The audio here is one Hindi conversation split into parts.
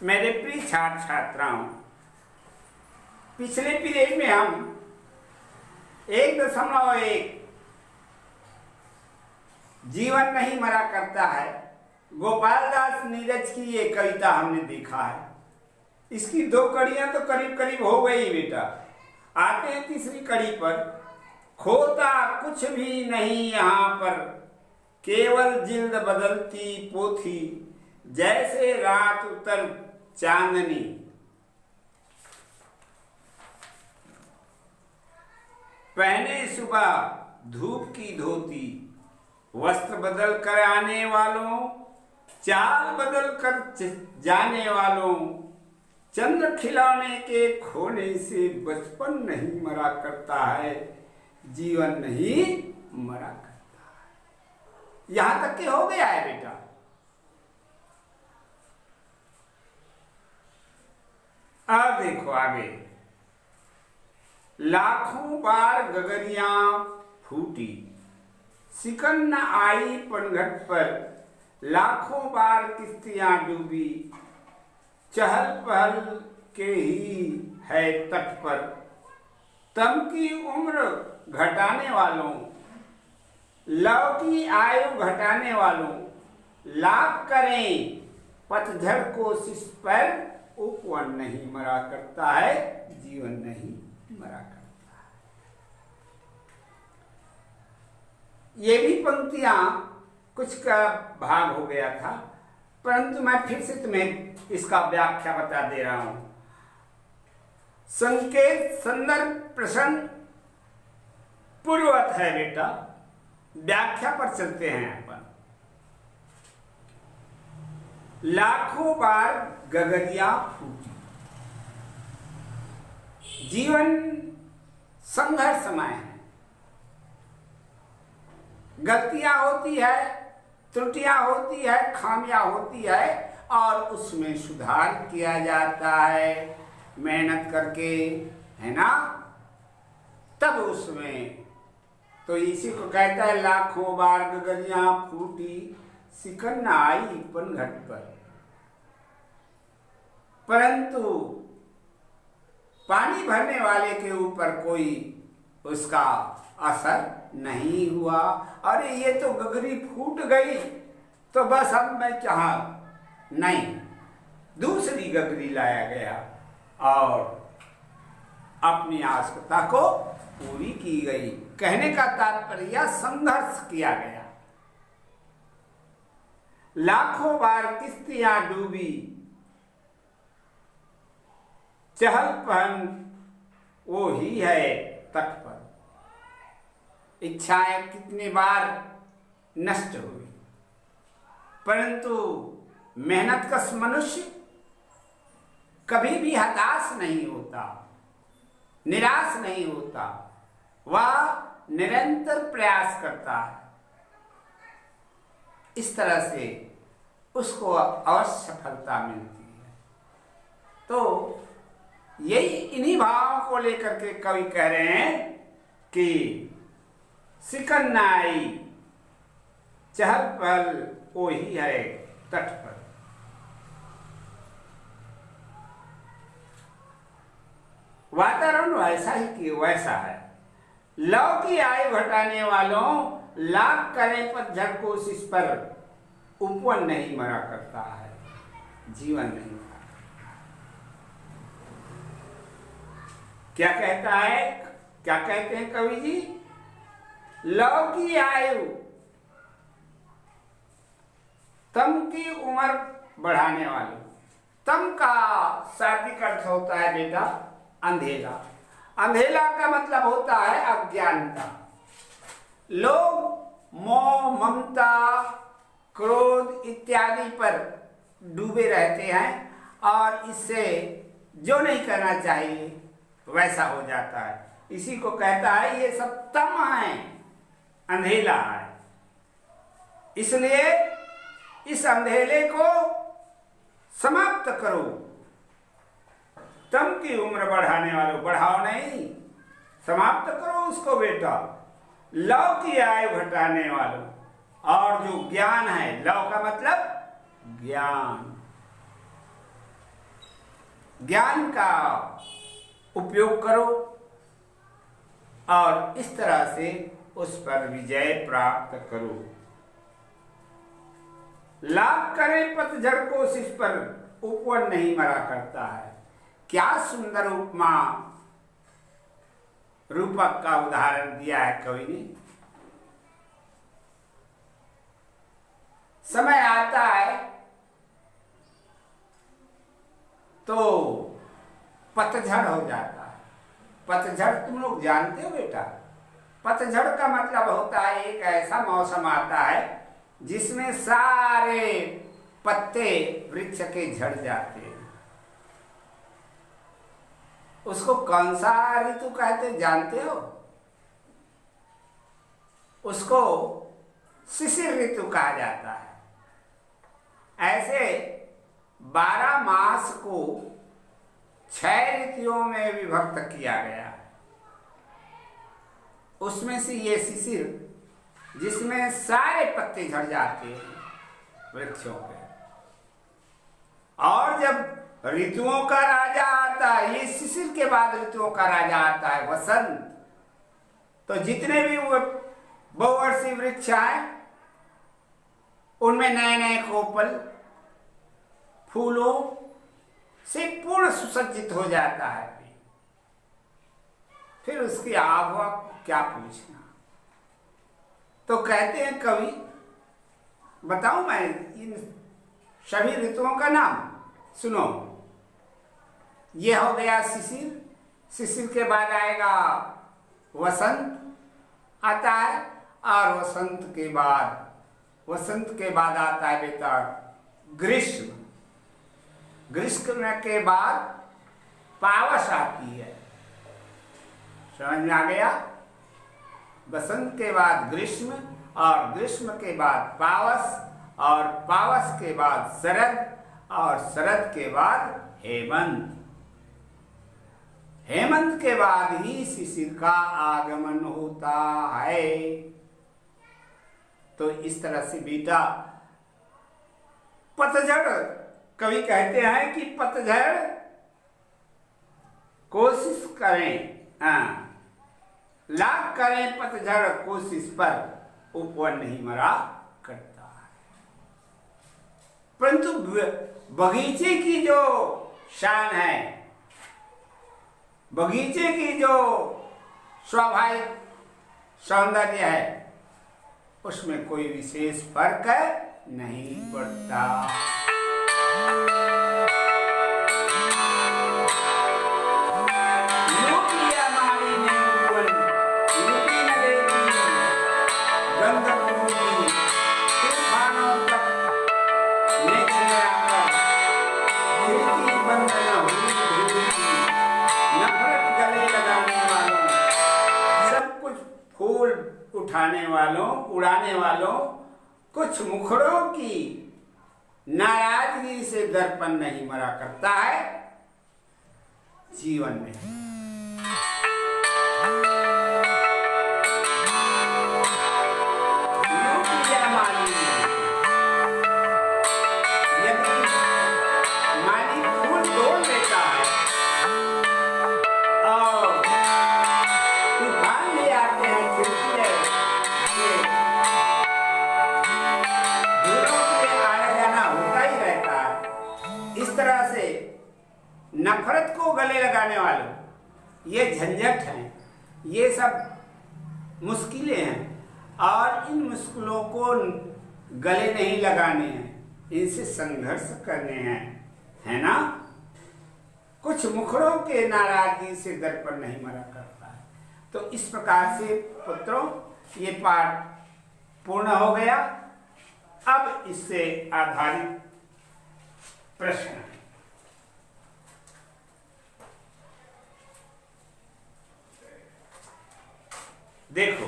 मेरे प्रिय छात्र छात्राओं, पिछले पीरियड में हम 1.1 जीवन नहीं मरा करता है गोपाल दास नीरज की ये कविता हमने देखा है। इसकी 2 कड़ियां तो करीब करीब हो गई बेटा। आते हैं तीसरी कड़ी पर। खोता कुछ भी नहीं यहाँ पर, केवल जिल्द बदलती पोथी, जैसे रात उतर चांदनी। पहने सुबह धूप की धोती, वस्त्र बदल कर आने वालों, चाल बदल कर जाने वालों, चंद्र खिलौने के खोने से बचपन नहीं मरा करता है, जीवन नहीं मरा करता है। यहां तक के हो गया है बेटा। अब देखो आगे। लाखों बार गगरियां फूटी, सिकन न आई पनघट पर, लाखों बार किश्तियां डूबी, चहल पहल के ही है तट पर। तम की उम्र घटाने वालों, लव की आयु घटाने वालों, लाभ करें पतझड़ कोशिश पर, उपवन नहीं मरा करता है, जीवन नहीं मरा करता है। ये भी पंक्तियां कुछ का भाग हो गया था, परंतु मैं फिर से तुम्हें इसका व्याख्या बता दे रहा हूं। संकेत संदर्भ प्रसंग पूर्ववत है बेटा। व्याख्या पर चलते हैं अपन। लाखों बार गगरिया फूटी। जीवन संघर्षमय है। गलतियां होती है, त्रुटियां होती है, खामियां होती है और उसमें सुधार किया जाता है मेहनत करके, है ना। तब उसमें तो इसी को कहता है लाखों बार गगरियां फूटी, सिकन न आई पनघट पर। परंतु पानी भरने वाले के ऊपर कोई उसका असर नहीं हुआ। अरे ये तो गगरी फूट गई तो बस अब मैं चाहा नहीं, दूसरी गगरी लाया गया और अपनी आवश्यकता को पूरी की गई। कहने का तात्पर्य संघर्ष किया गया। लाखों बार किश्तियां डूबी, चहल पहल वो ही है तट पर। इच्छाएं कितनी बार नष्ट हुई, परंतु मेहनतकश मनुष्य कभी भी हताश नहीं होता, निराश नहीं होता। वह निरंतर प्रयास करता है। इस तरह से उसको अवश्य सफलता मिलती है। तो यही इन्हीं भावों को लेकर के कवि कह रहे हैं कि सिकन न आई, चहल पहल वो ही है तट पर। वातावरण वैसा ही कि वैसा है। लव की आयु घटाने वालों, लाभ करें पतझड़ कोशिश पर, उपवन नहीं मरा करता है, जीवन नहीं मरा। क्या कहता है, क्या कहते हैं कवि जी? लव की आयु, तम की उम्र बढ़ाने वाले। तम का शाब्दिक अर्थ होता है बेटा अंधेला। अंधेला का मतलब होता है अज्ञानता। लोग मोह, ममता, क्रोध इत्यादि पर डूबे रहते हैं और इससे जो नहीं करना चाहिए वैसा हो जाता है। इसी को कहता है ये सब तम है, अंधेला है। इसलिए इस अंधेले को समाप्त करो। तम की उम्र बढ़ाने वालों, बढ़ाओ नहीं, समाप्त करो उसको बेटा। लव की आयु घटाने वालों, और जो ज्ञान है, लव का मतलब ज्ञान, ज्ञान का उपयोग करो और इस तरह से उस पर विजय प्राप्त करो। लाभ करे पतझड़ कोशिश पर, उपवन नहीं मरा करता है। क्या सुंदर उपमा रूपक का उदाहरण दिया है कवि ने। समय आता है तो पतझड़ हो जाता है। पतझड़ तुम लोग जानते हो बेटा? पतझड़ का मतलब होता है एक ऐसा मौसम आता है जिसमें सारे पत्ते वृक्ष के झड़ जाते हैं। उसको कौन सा ऋतु कहते जानते हो? उसको शिशिर ऋतु कहा जाता है। ऐसे 12 मास को 6 ऋतुओं में विभक्त किया गया। उसमें से ये शिशिर, जिसमें सारे पत्ते झड़ जाते हैं वृक्षों पे। और जब ऋतुओं का राजा आता है, ये शिशिर के बाद ऋतुओं का राजा आता है वसंत। तो जितने भी वो बहुवर्षीय वृक्ष हैं उनमें नए नए कोपल फूलों से पूर्ण सुसज्जित हो जाता है। फिर उसकी आबहवा क्या पूछना। तो कहते हैं कवि, बताऊं मैं इन सभी ऋतुओं का नाम? सुनो, ये हो गया शिशिर। शिशिर के बाद आएगा वसंत आता है, और वसंत के बाद आता है बेटा ग्रीष्म। ग्रीष्म के बाद पावस आती है। समझ में आ गया? बसंत के बाद ग्रीष्म, और ग्रीष्म के बाद पावस, और पावस के बाद शरद, और शरद के बाद हेमंत। हेमंत के बाद ही शिशिर का आगमन होता है। तो इस तरह से बेटा पतझड़, कवि कहते हैं कि पतझड़ कोशिश करें, लाभ करें पतझड़ कोशिश पर, उपवन नहीं मरा करता है। परंतु बगीचे की जो शान है, बगीचे की जो स्वाभाविक सौंदर्य है, उसमें कोई विशेष फर्क नहीं पड़ता। उठाने वालों, उड़ाने वालों, कुछ मुखड़ों की नाराजगी से दर्पण नहीं मरा करता है जीवन में। यदि माली फूल तोड़ लेता है और तूफान ले आते हैं, इस तरह से नफरत को गले लगाने वालों, ये झंझट हैं, ये सब मुश्किलें हैं, और इन मुश्किलों को गले नहीं लगाने हैं, इनसे संघर्ष करने हैं, है ना? कुछ मुखड़ों के नाराजगी से दर्पण नहीं मरा करता है। तो इस प्रकार से पुत्रों, ये पाठ पूर्ण हो गया। अब इससे आधारित प्रश्न, देखो,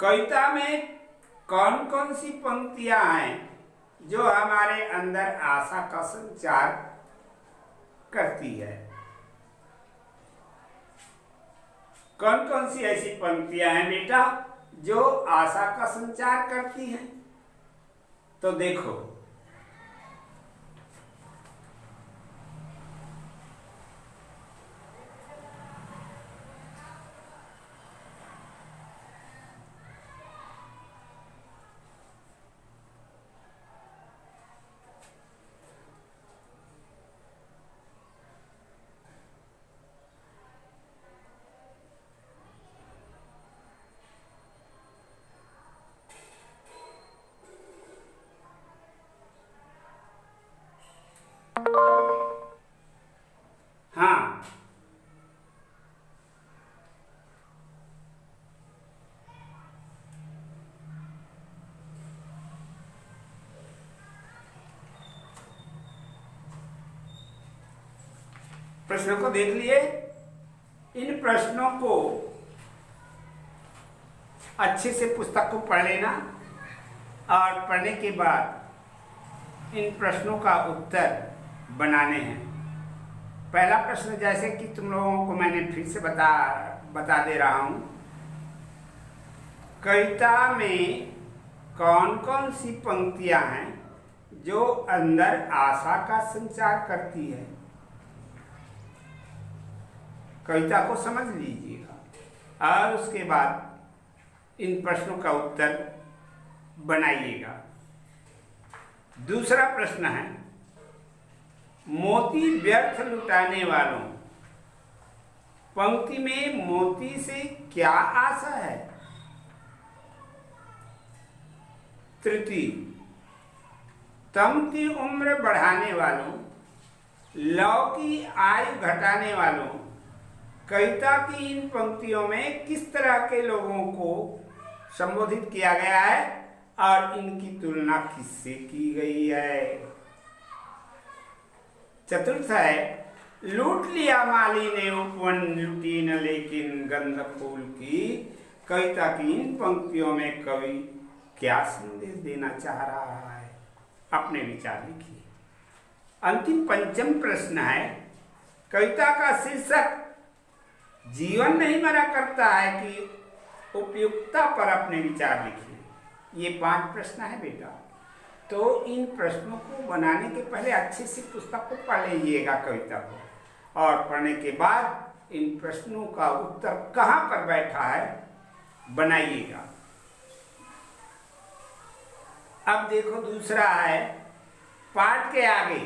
कविता में कौन कौन सी पंक्तियां हैं जो हमारे अंदर आशा का संचार करती है? कौन कौन सी ऐसी पंक्तियां हैं बेटा जो आशा का संचार करती हैं? तो देखो, प्रश्नों को देख लिए। इन प्रश्नों को अच्छे से पुस्तक को पढ़ लेना और पढ़ने के बाद इन प्रश्नों का उत्तर बनाने हैं। पहला प्रश्न, जैसे कि तुम लोगों को मैंने फिर से बता दे रहा हूं, कविता में कौन कौन सी पंक्तियां हैं जो अंदर आशा का संचार करती है? कविता को समझ लीजिएगा और उसके बाद इन प्रश्नों का उत्तर बनाइएगा। दूसरा प्रश्न है, मोती व्यर्थ लुटाने वालों, पंक्ति में मोती से क्या आशा है? तृतीय, तम की उम्र बढ़ाने वालों, लौ की आयु घटाने वालों, कविता की इन पंक्तियों में किस तरह के लोगों को संबोधित किया गया है और इनकी तुलना किससे की गई है? चतुर्थ है, लूट लिया माली ने उपवन लुटी न लेकिन गंध फूल की, कविता की इन पंक्तियों में कवि क्या संदेश देना चाह रहा है? अपने विचार लिखिए। अंतिम पंचम प्रश्न है, कविता का शीर्षक जीवन नहीं मरा करता है कि उपयुक्तता पर अपने विचार लिखिए। ये 5 प्रश्न है बेटा। तो इन प्रश्नों को बनाने के पहले अच्छे से पुस्तक को पढ़ लीजिएगा, कविता को, और पढ़ने के बाद इन प्रश्नों का उत्तर कहाँ पर बैठा है बनाइएगा। अब देखो, दूसरा है, पाठ के आगे,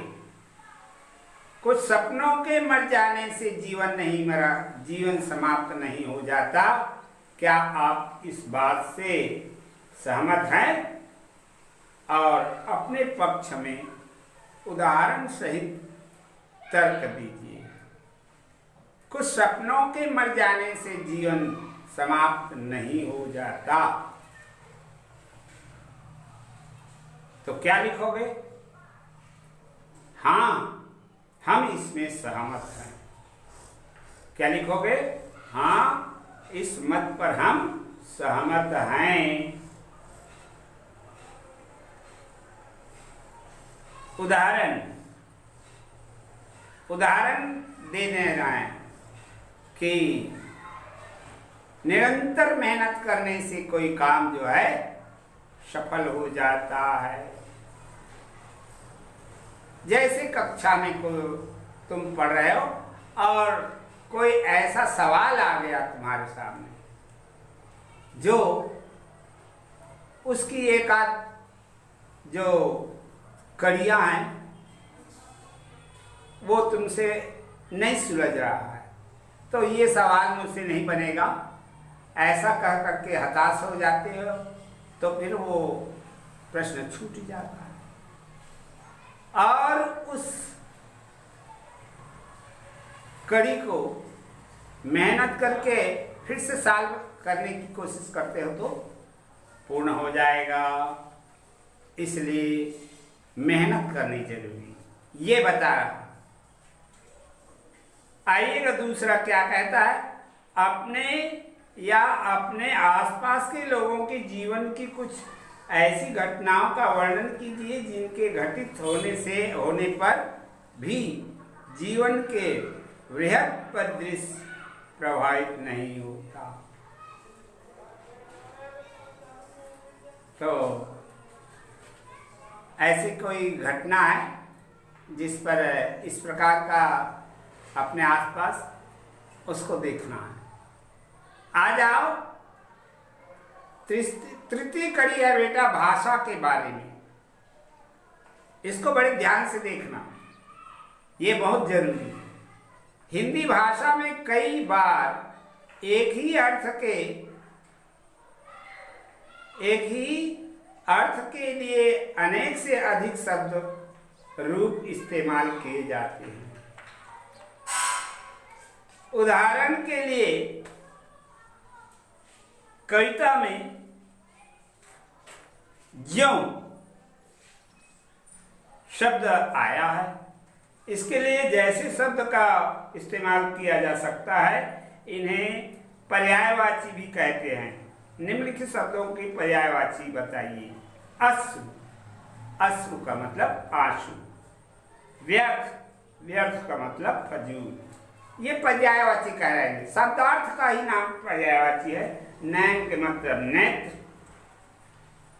कुछ सपनों के मर जाने से जीवन नहीं मरा, जीवन समाप्त नहीं हो जाता। क्या आप इस बात से सहमत हैं? और अपने पक्ष में उदाहरण सहित तर्क दीजिए। कुछ सपनों के मर जाने से जीवन समाप्त नहीं हो जाता। तो क्या लिखोगे? हाँ, हम इसमें सहमत हैं। क्या लिखोगे? हाँ, इस मत पर हम सहमत हैं। उदाहरण दे देना है कि निरंतर मेहनत करने से कोई काम जो है सफल हो जाता है। जैसे कक्षा में तुम पढ़ रहे हो और कोई ऐसा सवाल आ गया तुम्हारे सामने जो उसकी एक आध जो कड़ियाँ हैं वो तुमसे नहीं सुलझ रहा है, तो ये सवाल मुझसे नहीं बनेगा, ऐसा कह करके हताश हो जाते हो, तो फिर वो प्रश्न छूट जाता है और उस कड़ी को मेहनत करके फिर से सॉल्व करने की कोशिश करते हो तो पूर्ण हो जाएगा। इसलिए मेहनत करनी जरूरी, ये बता रहा। आइएगा, दूसरा क्या कहता है, अपने या अपने आसपास के लोगों के जीवन की कुछ ऐसी घटनाओं का वर्णन कीजिए जिनके घटित होने पर भी जीवन के वृहद परिदृश्य प्रभावित नहीं होता। तो ऐसी कोई घटना है जिस पर इस प्रकार का अपने आसपास उसको देखना है। आ जाओ, तृतीय कड़ी है बेटा भाषा के बारे में। इसको बड़े ध्यान से देखना, ये बहुत जरूरी है। हिंदी भाषा में कई बार एक ही अर्थ के लिए अनेक से अधिक शब्द रूप इस्तेमाल किए जाते हैं। उदाहरण के लिए कविता में ज्यों शब्द आया है इसके लिए जैसे शब्द का इस्तेमाल किया जा सकता है, इन्हें पर्यायवाची भी कहते हैं। निम्नलिखित शब्दों की पर्यायवाची बताइए। अश्रु, अश्रु का मतलब आंसू। व्यर्थ, व्यर्थ का मतलब फजूल। ये पर्यायवाची कह रहे हैं। शब्दार्थ का ही नाम पर्यायवाची है। नैन के मतलब नेत्र,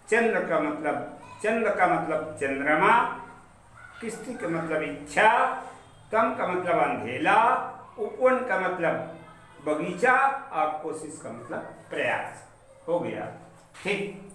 चंद्र का मतलब चंद्रमा, किस्ती का मतलब इच्छा, तम का मतलब अंधेला, उपवन का मतलब बगीचा और कोशिश का मतलब प्रयास। हो गया, ठीक।